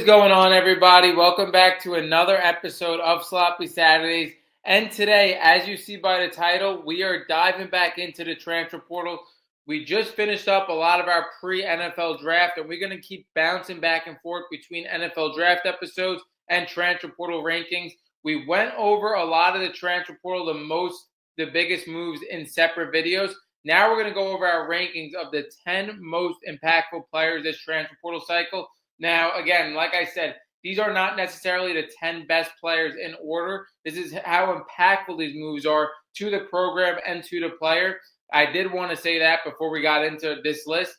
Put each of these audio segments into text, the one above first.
What's going on, everybody? Welcome back to another episode of Sloppy Saturdays. And today, as you see by the title, we are diving back into the transfer portal. We just finished up a lot of our pre-NFL draft, and we're going to keep bouncing back and forth between NFL draft episodes and transfer portal rankings. We went over a lot of the transfer portal, the biggest moves in separate videos. Now we're going to go over our rankings of the 10 most impactful players this transfer portal cycle. Now, again, like I said, these are not necessarily the 10 best players in order. This is how impactful these moves are to the program and to the player. I did want to say that before we got into this list.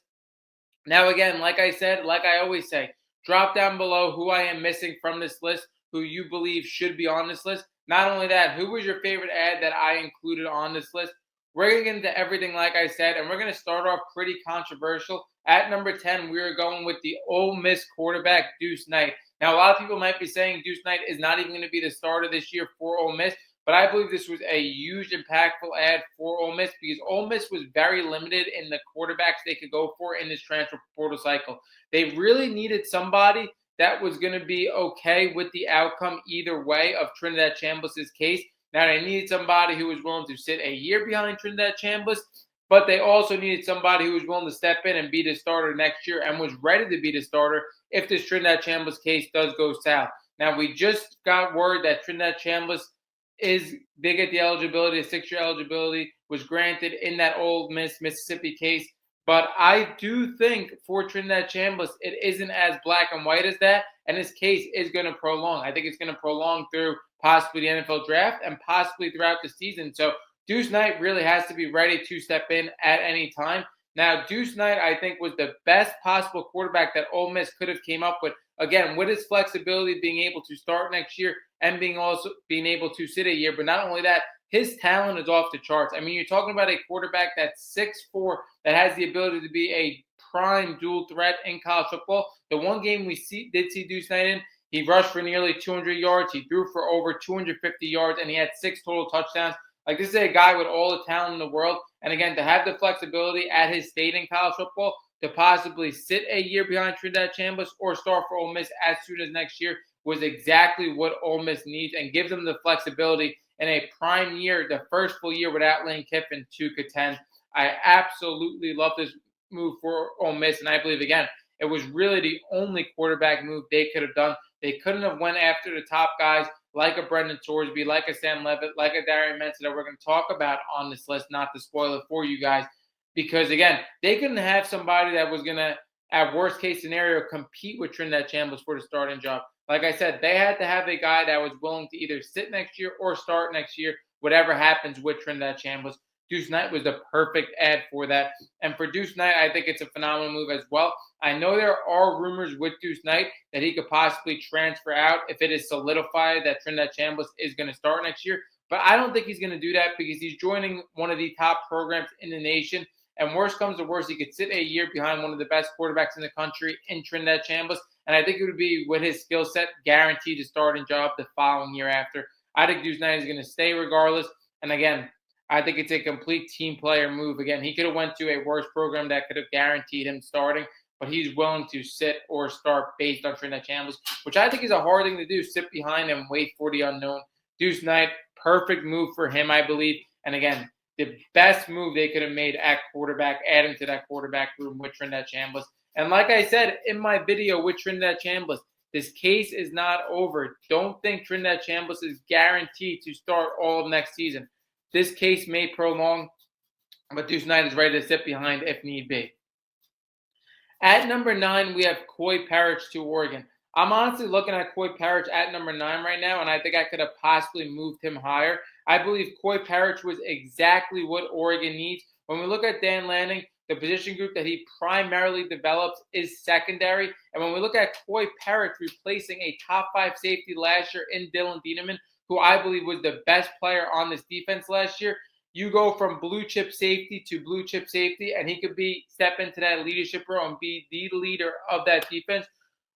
Now, again, like I said, like I always say, drop down below who I am missing from this list, who you believe should be on this list. Not only that, who was your favorite ad that I included on this list? We're going to get into everything, like I said, and we're going to start off pretty controversial. At number 10, we are going with the Ole Miss quarterback, Deuce Knight. Now, a lot of people might be saying Deuce Knight is not even going to be the starter this year for Ole Miss, but I believe this was a huge, impactful ad for Ole Miss because Ole Miss was very limited in the quarterbacks they could go for in this transfer portal cycle. They really needed somebody that was going to be okay with the outcome either way of Trinidad Chambliss' case. Now, they needed somebody who was willing to sit a year behind Trinidad Chambliss, but they also needed somebody who was willing to step in and be the starter next year and was ready to be the starter if this Trinidad Chambliss case does go south. Now, we just got word that Trinidad Chambliss is big at the eligibility. The 6-year eligibility was granted in that Ole Miss, Mississippi case. But I do think for Trinidad Chambliss, it isn't as black and white as that, and this case is going to prolong. I think it's going to prolong through possibly the NFL draft and possibly throughout the season. So Deuce Knight really has to be ready to step in at any time. Now, Deuce Knight, I think, was the best possible quarterback that Ole Miss could have came up with. Again, with his flexibility, being able to start next year and being able to sit a year. But not only that, his talent is off the charts. I mean, you're talking about a quarterback that's 6'4", that has the ability to be a prime dual threat in college football. The one game we did see Deuce Knight in, he rushed for nearly 200 yards. He threw for over 250 yards, and he had 6 total touchdowns. Like, this is a guy with all the talent in the world. And again, to have the flexibility at his state in college football to possibly sit a year behind Trinidad Chambliss or start for Ole Miss as soon as next year was exactly what Ole Miss needs and gives them the flexibility in a prime year, the first full year without Lane Kiffin, to contend. I absolutely love this move for Ole Miss, and I believe, again, it was really the only quarterback move they could have done. They couldn't have went after the top guys like a Brendan Sorsby, like a Sam Leavitt, like a Darian Mensa that we're going to talk about on this list, not to spoil it for you guys. Because, again, they couldn't have somebody that was going to, at worst case scenario, compete with Trinidad Chambliss for the starting job. Like I said, they had to have a guy that was willing to either sit next year or start next year, whatever happens with Trinidad Chambliss. Deuce Knight was the perfect ad for that. And for Deuce Knight, I think it's a phenomenal move as well. I know there are rumors with Deuce Knight that he could possibly transfer out if it is solidified that Trinidad Chambliss is going to start next year. But I don't think he's going to do that because he's joining one of the top programs in the nation. And worst comes to worst, he could sit a year behind one of the best quarterbacks in the country in Trinidad Chambliss. And I think it would be, with his skill set, guaranteed a starting job the following year after. I think Deuce Knight is going to stay regardless. And again, I think it's a complete team player move. Again, he could have went to a worse program that could have guaranteed him starting, but he's willing to sit or start based on Trinidad Chambliss, which I think is a hard thing to do, sit behind him, wait for the unknown. Deuce Knight, perfect move for him, I believe. And again, the best move they could have made at quarterback, adding to that quarterback room with Trinidad Chambliss. And like I said in my video with Trinidad Chambliss, this case is not over. Don't think Trinidad Chambliss is guaranteed to start all of next season. This case may prolong, but Deuce Knight is ready to sit behind if need be. At number 9, we have Coy Parrish to Oregon. I'm honestly looking at Coy Parrish at number 9 right now, and I think I could have possibly moved him higher. I believe Coy Parrish was exactly what Oregon needs. When we look at Dan Lanning, the position group that he primarily develops is secondary. And when we look at Coy Parrish replacing a top 5 safety last year in Dylan Dieneman, who I believe was the best player on this defense last year, you go from blue chip safety to blue chip safety, and he could step into that leadership role and be the leader of that defense.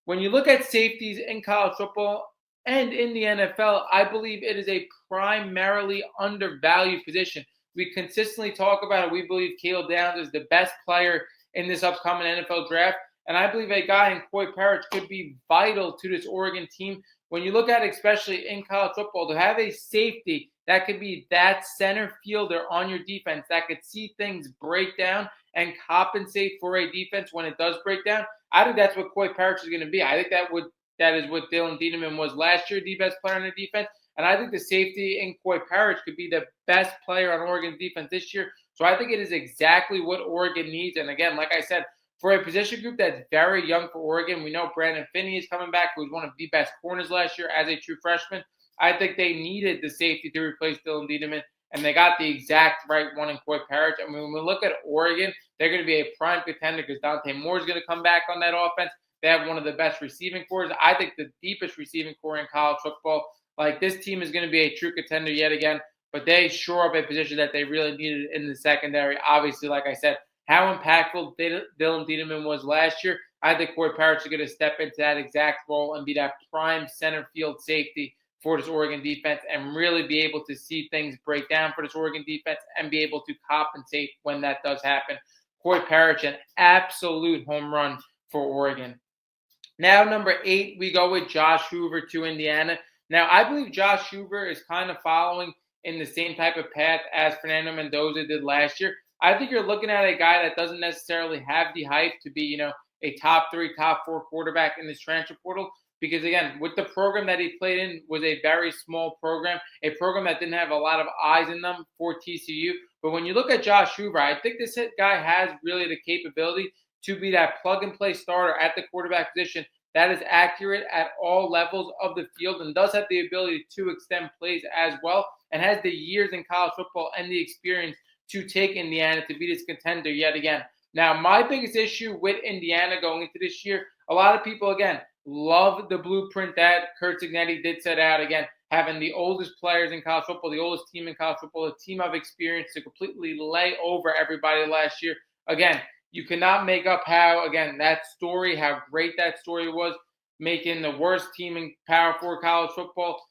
When you look at safeties in college football and in the NFL, I believe it is a primarily undervalued position. We consistently talk about it. We believe Caleb Downs is the best player in this upcoming NFL draft. And I believe a guy in Coy Parrish could be vital to this Oregon team. When you look at it, especially in college football, to have a safety that could be that center fielder on your defense that could see things break down and compensate for a defense when it does break down, I think that's what Coy Parrish is going to be. I think that is what Dylan Diedemann was last year, the best player on the defense. And I think the safety in Coy Parrish could be the best player on Oregon's defense this year. So I think it is exactly what Oregon needs. And again, like I said, for a position group that's very young for Oregon, we know Brandon Finney is coming back, who was one of the best corners last year as a true freshman. I think they needed the safety to replace Dylan Diedemann, and they got the exact right one in Coy Parrish. I mean, when we look at Oregon, they're going to be a prime contender because Dante Moore is going to come back on that offense. They have one of the best receiving cores. I think the deepest receiving core in college football. Like, this team is going to be a true contender yet again, but they shore up a position that they really needed in the secondary. Obviously, like I said, how impactful Dylan Diedemann was last year. I think Coy Parrish is going to step into that exact role and be that prime center field safety for this Oregon defense and really be able to see things break down for this Oregon defense and be able to compensate when that does happen. Coy Parrish, an absolute home run for Oregon. Now, number 8, we go with Josh Hoover to Indiana. Now, I believe Josh Hoover is kind of following in the same type of path as Fernando Mendoza did last year. I think you're looking at a guy that doesn't necessarily have the hype to be, a top 3, top 4 quarterback in this transfer portal. Because, again, with the program that he played in was a very small program, a program that didn't have a lot of eyes in them for TCU. But when you look at Josh Hoover, I think this guy has really the capability to be that plug-and-play starter at the quarterback position that is accurate at all levels of the field and does have the ability to extend plays as well and has the years in college football and the experience to take Indiana to be this contender yet again. Now, my biggest issue with Indiana going into this year, a lot of people, again, love the blueprint that Curt Cignetti did set out, again, having the oldest players in college football, the oldest team in college football, a team of experience to completely lay over everybody last year. Again, you cannot make up how great that story was, making the worst team in Power 4 college football,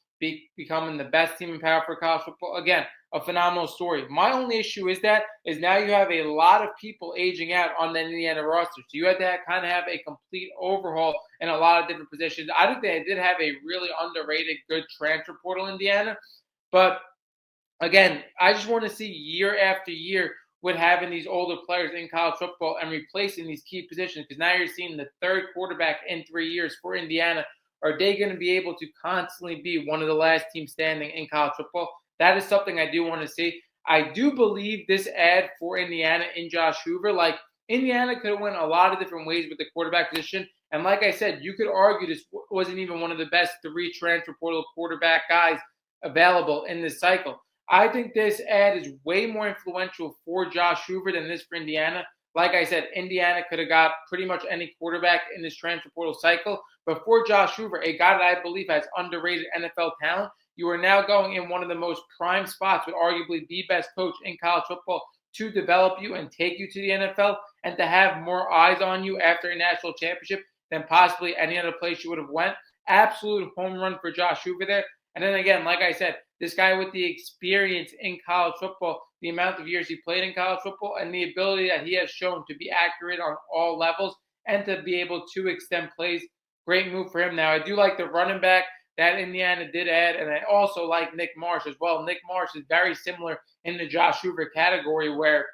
becoming the best team in Power 4 college football. Again, a phenomenal story. My only issue is now you have a lot of people aging out on the Indiana roster. So you had to kind of have a complete overhaul in a lot of different positions. I think they did have a really underrated, good transfer portal, Indiana. But again, I just want to see year after year with having these older players in college football and replacing these key positions, because now you're seeing the third quarterback in 3 years for Indiana. Are they going to be able to constantly be one of the last teams standing in college football? That is something I do want to see. I do believe this ad for Indiana in Josh Hoover, like, Indiana could have went a lot of different ways with the quarterback position. And like I said, you could argue this wasn't even one of the best 3 transfer portal quarterback guys available in this cycle. I think this ad is way more influential for Josh Hoover than this for Indiana. Like I said, Indiana could have got pretty much any quarterback in this transfer portal cycle. But for Josh Hoover, a guy that I believe has underrated NFL talent, you are now going in one of the most prime spots with arguably the best coach in college football to develop you and take you to the NFL and to have more eyes on you after a national championship than possibly any other place you would have went. Absolute home run for Josh Hoover there. And then again, like I said, this guy with the experience in college football, the amount of years he played in college football, and the ability that he has shown to be accurate on all levels and to be able to extend plays. Great move for him. Now, I do like the running back that Indiana did add, and I also like Nick Marsh as well. Nick Marsh is very similar in the Josh Hoover category where,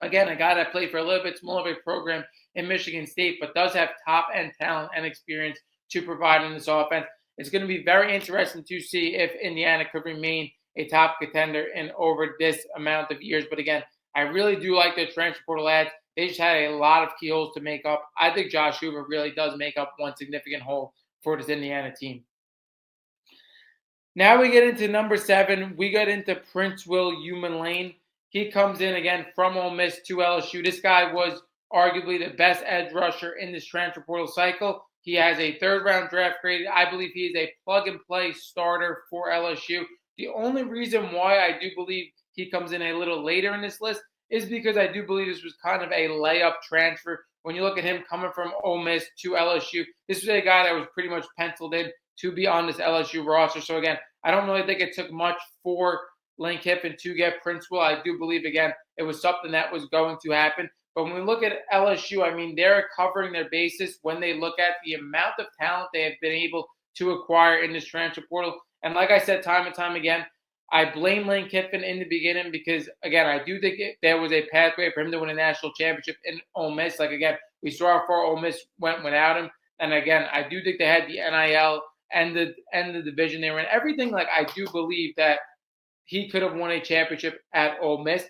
again, a guy that played for a little bit smaller of a program in Michigan State, but does have top-end talent and experience to provide in this offense. It's going to be very interesting to see if Indiana could remain a top contender in over this amount of years. But again, I really do like the transfer portal ads. They just had a lot of key holes to make up. I think Josh Hoover really does make up one significant hole for this Indiana team. Now we get into number 7. We get into Prince Will Lane. He comes in again from Ole Miss to LSU. This guy was arguably the best edge rusher in this transfer portal cycle. He has a 3rd-round draft grade. I believe he is a plug-and-play starter for LSU. The only reason why I do believe he comes in a little later in this list is because I do believe this was kind of a layup transfer. When you look at him coming from Ole Miss to LSU, this was a guy that was pretty much penciled in to be on this LSU roster. So again, I don't really think it took much for Lane Kiffin to get Prince Will. I do believe, again, it was something that was going to happen. But when we look at LSU, I mean, they're covering their bases when they look at the amount of talent they have been able to acquire in this transfer portal. And like I said, time and time again, I blame Lane Kiffin in the beginning because, again, I do think there was a pathway for him to win a national championship in Ole Miss. Like, again, we saw how far Ole Miss went without him. And, again, I do think they had the NIL and the division they were in. Everything, like, I do believe that he could have won a championship at Ole Miss.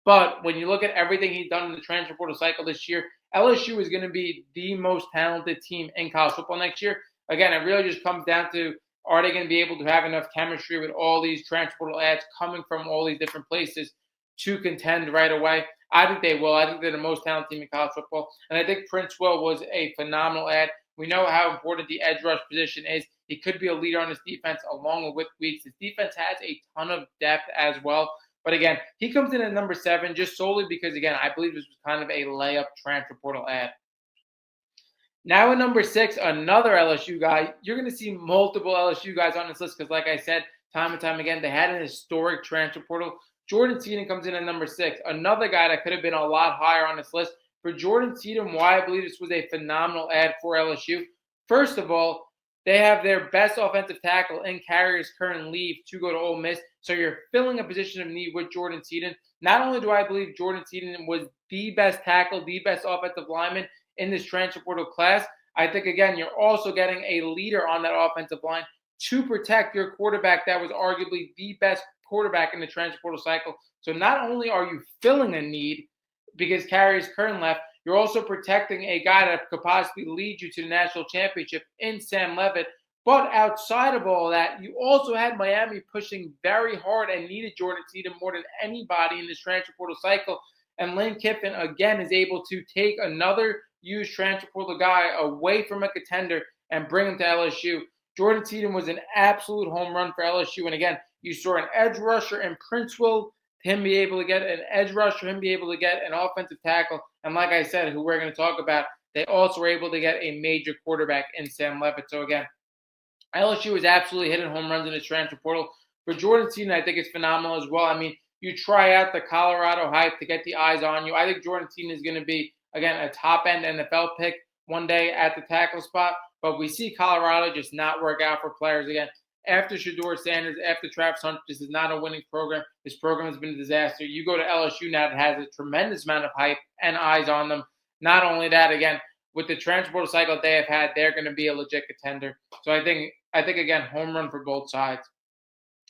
But when you look at everything he's done in the transfer portal cycle this year, LSU is going to be the most talented team in college football next year. Again, it really just comes down to, are they going to be able to have enough chemistry with all these transfer portal ads coming from all these different places to contend right away? I think they will. I think they're the most talented team in college football. And I think Prince Will was a phenomenal ad. We know how important the edge rush position is. He could be a leader on his defense along with Weeks. His defense has a ton of depth as well. But again, he comes in at number 7 just solely because, again, I believe this was kind of a layup transfer portal ad. Now at number 6, another LSU guy. You're going to see multiple LSU guys on this list because, like I said, time and time again, they had an historic transfer portal. Jordan Seaton comes in at number 6. Another guy that could have been a lot higher on this list. For Jordan Seaton, why I believe this was a phenomenal ad for LSU. First of all, they have their best offensive tackle in Carrier's current leave to go to Ole Miss. So you're filling a position of need with Jordan Seaton. Not only do I believe Jordan Seaton was the best tackle, the best offensive lineman in this transfer portal class, I think, again, you're also getting a leader on that offensive line to protect your quarterback that was arguably the best quarterback in the transfer portal cycle. So not only are you filling a need because Carrier's current left, you're also protecting a guy that could possibly lead you to the national championship in Sam Leavitt. But outside of all that, you also had Miami pushing very hard and needed Jordan Seaton more than anybody in this transfer portal cycle. And Lane Kiffin, again, is able to take another used transfer portal guy away from a contender and bring him to LSU. Jordan Seaton was an absolute home run for LSU. And again, you saw an edge rusher in Prince Will, him be able to get an edge rusher, him be able to get an offensive tackle. And like I said, who we're going to talk about, they also were able to get a major quarterback in Sam Leavitt. So again, LSU is absolutely hitting home runs in the transfer portal. For Jordan Seaton, I think it's phenomenal as well. I mean, you try out the Colorado hype to get the eyes on you. I think Jordan Seaton is going to be, again, a top-end NFL pick one day at the tackle spot. But we see Colorado just not work out for players again. After Shedeur Sanders, after Travis Hunter, this is not a winning program. This program has been a disaster. You go to LSU now that has a tremendous amount of hype and eyes on them. Not only that, again, with the transfer portal cycle they have had, they're going to be a legit contender. So I think again, home run for both sides.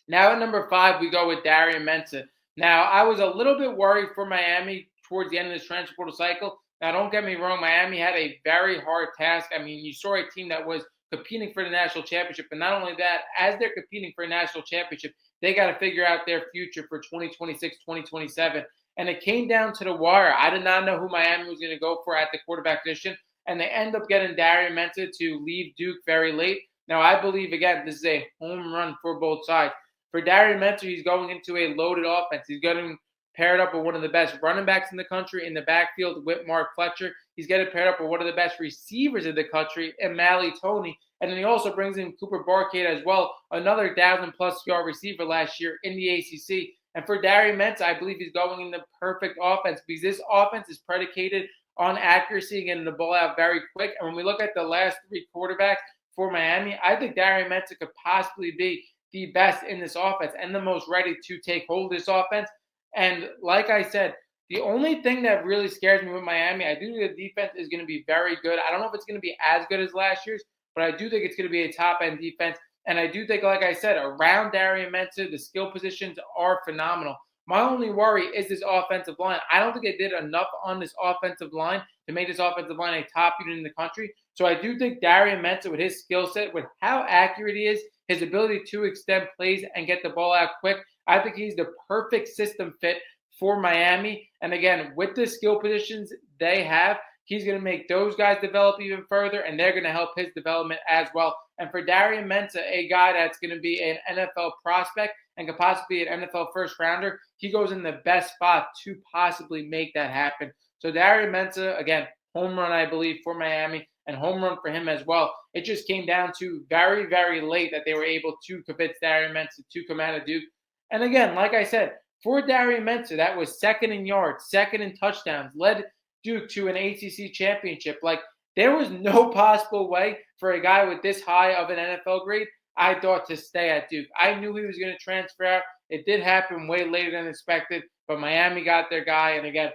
Now at number 5, we go with Darian Mensah. Now, I was a little bit worried for Miami towards the end of this transfer portal cycle. Now, don't get me wrong, Miami had a very hard task. I mean, you saw a team that was competing for the national championship. And not only that, as they're competing for a national championship, they got to figure out their future for 2026, 2027. And it came down to the wire. I did not know who Miami was going to go for at the quarterback position. And they end up getting Darian Mensah to leave Duke very late. Now, I believe, again, this is a home run for both sides. For Darian Mensah, he's going into a loaded offense. He's getting paired up with one of the best running backs in the country in the backfield with Mark Fletcher. He's getting paired up with one of the best receivers in the country, Mally Toney. And then he also brings in Cooper Barcade as well, another 1,000-plus yard receiver last year in the ACC. And for Darian Mensah, I believe he's going in the perfect offense because this offense is predicated on accuracy and getting the ball out very quick. And when we look at the last 3 quarterbacks for Miami, I think Darian Mensah could possibly be the best in this offense and the most ready to take hold of this offense. And like I said, the only thing that really scares me with Miami, I do think the defense is going to be very good. I don't know if it's going to be as good as last year's, but I do think it's going to be a top-end defense. And I do think, like I said, around Darian Mensah, the skill positions are phenomenal. My only worry is this offensive line. I don't think they did enough on this offensive line to make this offensive line a top unit in the country. So I do think Darian Mensah, with his skill set, with how accurate he is, his ability to extend plays and get the ball out quick, I think he's the perfect system fit for Miami. And again, with the skill positions they have, he's going to make those guys develop even further, and they're going to help his development as well. And for Darian Mensah, a guy that's going to be an NFL prospect and could possibly be an NFL first rounder, he goes in the best spot to possibly make that happen. So Darian Mensah, again, home run, I believe, for Miami, and home run for him as well. It just came down to very, very late that they were able to convince Darian Mensah to come out of Duke. And again, like I said, for Darian Mensah, that was second in yards, second in touchdowns, led Duke to an ACC championship. Like, there was no possible way for a guy with this high of an NFL grade, I thought, to stay at Duke. I knew he was going to transfer out. It did happen way later than expected, but Miami got their guy. And again,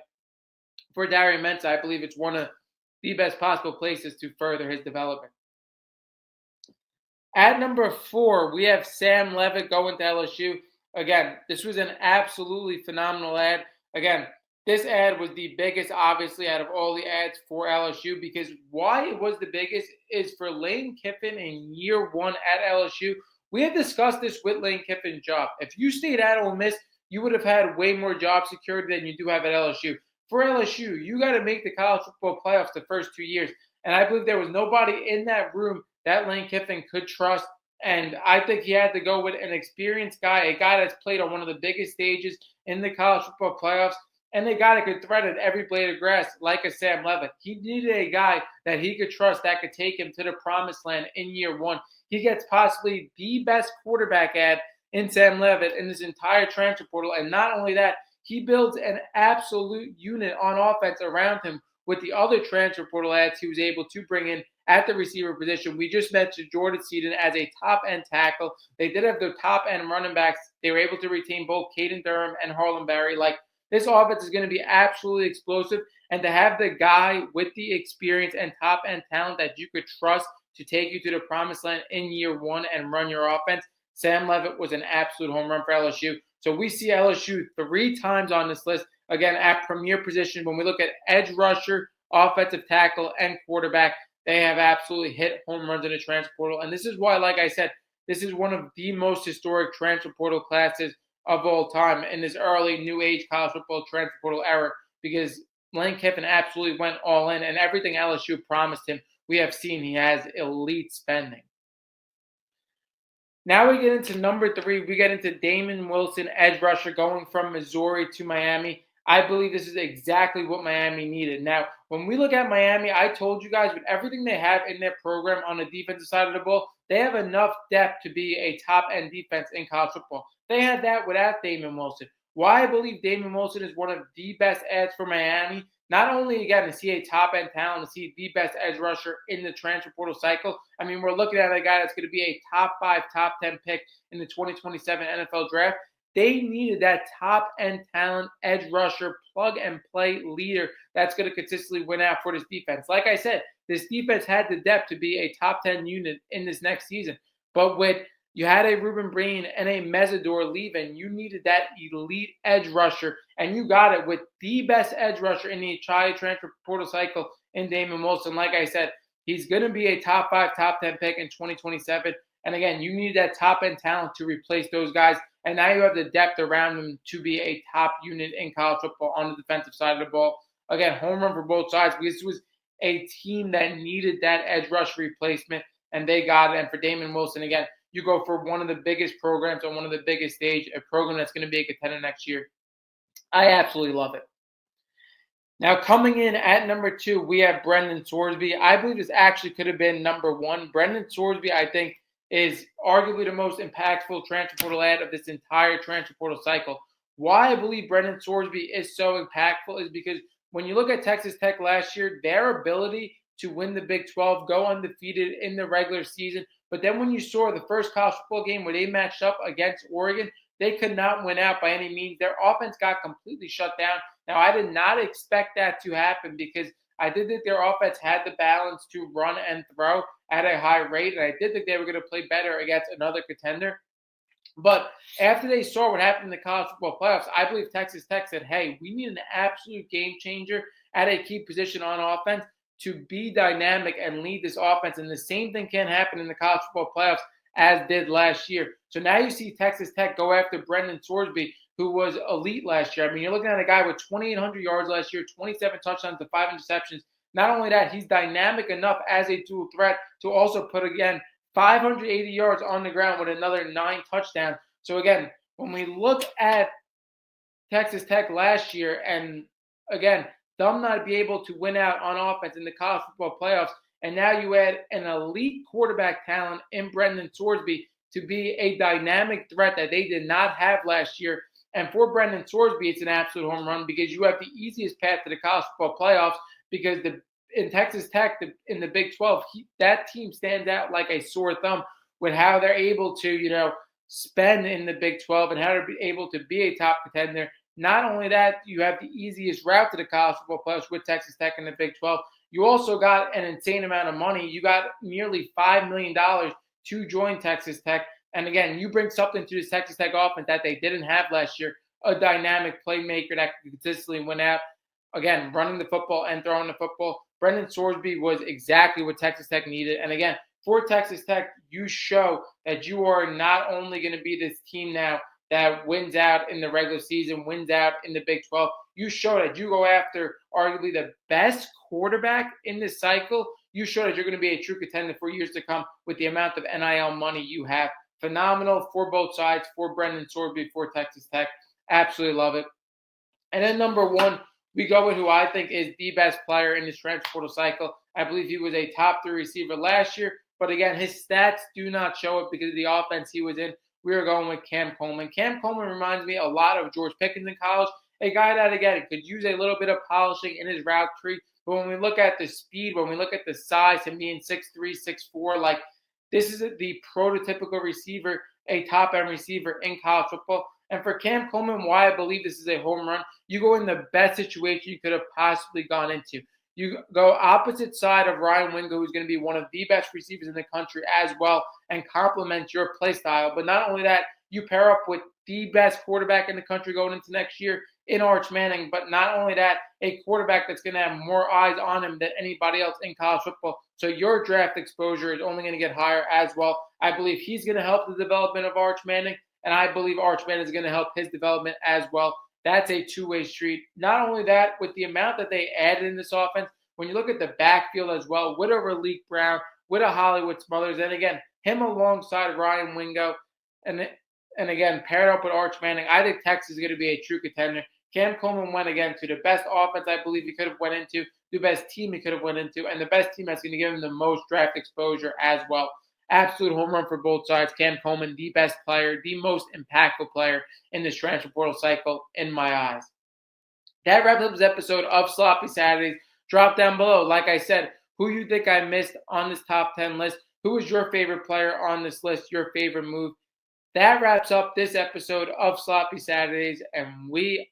for Darian Mensah, I believe it's one of the best possible places to further his development. At number 4, we have Sam Leavitt going to LSU. Again, this was an absolutely phenomenal ad. Again, this ad was the biggest, obviously, out of all the ads for LSU, because why it was the biggest is for Lane Kiffin in year 1 at LSU. We had discussed this with Lane Kiffin's job. If you stayed at Ole Miss, you would have had way more job security than you do have at LSU. For LSU, you got to make the college football playoffs the first 2 years. And I believe there was nobody in that room that Lane Kiffin could trust. And I think he had to go with an experienced guy, a guy that's played on one of the biggest stages in the college football playoffs, and a guy that could thread at every blade of grass like a Sam Leavitt. He needed a guy that he could trust that could take him to the promised land in year 1. He gets possibly the best quarterback ad in Sam Leavitt in this entire transfer portal. And not only that, he builds an absolute unit on offense around him with the other transfer portal ads he was able to bring in at the receiver position. We just mentioned Jordan Seaton as a top-end tackle. They did have their top-end running backs. They were able to retain both Caden Durham and Harlem Berry. Like, this offense is going to be absolutely explosive. And to have the guy with the experience and top-end talent that you could trust to take you to the promised land in year 1 and run your offense, Sam Leavitt was an absolute home run for LSU. So we see LSU 3 times on this list, again, at premier position. When we look at edge rusher, offensive tackle, and quarterback, they have absolutely hit home runs in the transfer portal. And this is why, like I said, this is one of the most historic transfer portal classes of all time in this early new age college football transfer portal era, because Lane Kiffin absolutely went all in, and everything LSU promised him, we have seen he has elite spending. Now we get into number 3. We get into Damon Wilson, edge rusher, going from Missouri to Miami. I believe this is exactly what Miami needed. Now, when we look at Miami, I told you guys, with everything they have in their program on the defensive side of the ball, they have enough depth to be a top-end defense in college football. They had that without Damon Wilson. Why I believe Damon Wilson is one of the best ads for Miami, not only, again, to see a top-end talent, to see the best edge rusher in the transfer portal cycle. I mean, we're looking at a guy that's going to be a top 5, top 10 pick in the 2027 NFL draft. They needed that top-end talent, edge rusher, plug-and-play leader that's going to consistently win out for this defense. Like I said, this defense had the depth to be a top 10 unit in this next season. But with you had a Ruben Breen and a Mesidor leaving, you needed that elite edge rusher, and you got it with the best edge rusher in the entire transfer portal cycle in Damon Wilson. Like I said, he's going to be a top 5, top 10 pick in 2027. And again, you need that top-end talent to replace those guys. And now you have the depth around them to be a top unit in college football on the defensive side of the ball. Again, home run for both sides, because this was a team that needed that edge rush replacement, and they got it. And for Damon Wilson, again, you go for one of the biggest programs on one of the biggest stage, a program that's going to be a contender next year. I absolutely love it. Now, coming in at number 2, we have Brendan Sorsby. I believe this actually could have been number 1. Brendan Sorsby, I think, is arguably the most impactful transfer portal ad of this entire transfer portal cycle. Why I believe Brendan Sorsby is so impactful is because when you look at Texas Tech last year, their ability to win the Big 12, go undefeated in the regular season, but then when you saw the first college football game where they matched up against Oregon, they could not win out by any means. Their offense got completely shut down. Now, I did not expect that to happen, because I did think their offense had the balance to run and throw at a high rate, and I did think they were going to play better against another contender. But after they saw what happened in the college football playoffs, I believe Texas Tech said, hey, we need an absolute game changer at a key position on offense to be dynamic and lead this offense. And the same thing can happen in the college football playoffs as did last year. So now you see Texas Tech go after Brendan Sorsby, who was elite last year. I mean, you're looking at a guy with 2,800 yards last year, 27 touchdowns to 5 interceptions. Not only that, he's dynamic enough as a dual threat to also put, again, 580 yards on the ground with another 9 touchdowns. So, again, when we look at Texas Tech last year, and, again, them not be able to win out on offense in the college football playoffs, and now you add an elite quarterback talent in Brendan Sorsby to be a dynamic threat that they did not have last year, And for Brendan Sorsby, it's an absolute home run because you have the easiest path to the college football playoffs because in Texas Tech, in the Big 12, that team stands out like a sore thumb with how they're able to, spend in the Big 12 and how to be able to be a top contender. Not only that, you have the easiest route to the college football playoffs with Texas Tech in the Big 12. You also got an insane amount of money. You got nearly $5 million to join Texas Tech. And again, you bring something to this Texas Tech offense that they didn't have last year, a dynamic playmaker that could consistently win out. Again, running the football and throwing the football. Brendan Sorsby was exactly what Texas Tech needed. And again, for Texas Tech, you show that you are not only going to be this team now that wins out in the regular season, wins out in the Big 12. You show that you go after arguably the best quarterback in this cycle. You show that you're going to be a true contender for years to come with the amount of NIL money you have. Phenomenal for both sides, for Brendan Sorsby, for Texas Tech. Absolutely love it. And then number one, we go with who I think is the best player in this transfer portal cycle. I believe he was a top 3 receiver last year. But again, his stats do not show it because of the offense he was in. We are going with Cam Coleman. Cam Coleman reminds me a lot of George Pickens in college, a guy that, again, could use a little bit of polishing in his route tree. But when we look at the speed, when we look at the size, him being 6'3", 6'4", like this is the prototypical receiver, a top-end receiver in college football. And for Cam Coleman, why I believe this is a home run, you go in the best situation you could have possibly gone into. You go opposite side of Ryan Wingo, who's going to be one of the best receivers in the country as well, and complement your play style. But not only that, you pair up with the best quarterback in the country going into next year in Arch Manning. But not only that, a quarterback that's going to have more eyes on him than anybody else in college football. So your draft exposure is only going to get higher as well. I believe he's going to help the development of Arch Manning, and I believe Arch Manning is going to help his development as well. That's a two-way street. Not only that, with the amount that they added in this offense, when you look at the backfield as well, with a Raleek Brown, with a Hollywood Smothers, and again, him alongside Ryan Wingo, and again, paired up with Arch Manning, I think Texas is going to be a true contender. Cam Coleman went again to the best offense I believe he could have went into, the best team he could have went into, and the best team that's going to give him the most draft exposure as well. Absolute home run for both sides. Cam Coleman, the best player, the most impactful player in this transfer portal cycle in my eyes. That wraps up this episode of Sloppy Saturdays. Drop down below, like I said, who you think I missed on this top 10 list. Who is your favorite player on this list, your favorite move? That wraps up this episode of Sloppy Saturdays, and we are